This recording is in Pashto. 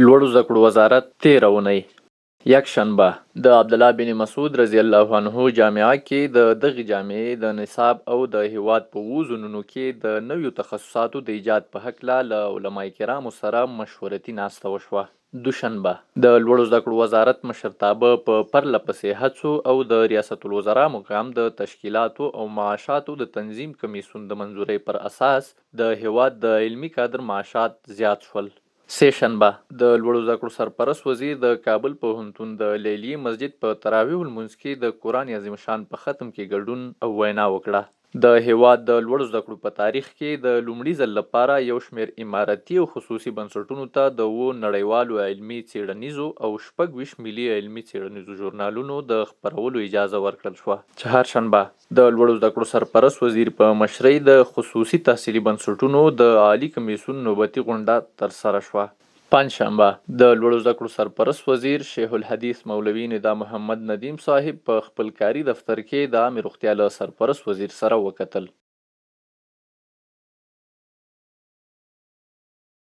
لوړو زده کړو وزارت 13 اونۍ یکشنبه د عبدالله بن مسعود رضی الله عنه جامعه کې د دغې جامعې د نصاب او د هیواد په 7 زونونو کې د نویو تخصصاتو د ایجاد په هکله له علماء کرامو سره مشورتي ناسته وشوه. دوشنبه د لوړو زده کړو وزارت مشرتابه په پرله پسې هڅو او د ریاست الوزرا مقام د تشکیلاتو او معاشاتو د تنظیم کمیسیون د منظورۍ پر اساس د هیواد د علمي کادر معاشات زیات شول. سه شنبه د لوړو زده کړو سرپرست وزیر د کابل پوهنتون د لیلیې مسجد په تراویح المنځ کې د قرآن عظیم شان په ختم کې ګډون او وینا وکړه. د هیواد د لوړو زده کړو په تاریخ کې د لومړي ځل لپاره یو شمېر امارتي او خصوصي بنسټونو ته د 7 نړیوالو علمي څیړنیزو او 26 ملي علمي څیړنیزو ژورنالونو د خپرولو اجازه ورکړل شوه. چهارشنبه د لوړو زده کړو سرپرست وزیر په مشرۍ د خصوصي تحصیلي بنسټونو د عالي کمیسیون نوبتي غونډه ترسره شوه. پنجشنبه د لوړو زده کړو سرپرست وزیر شیخ الحدیث مولوي ندا محمد ندیم صاحب په خپل کاري دفتر کې د عامې روغتیا له سرپرست وزیر سره وکتل.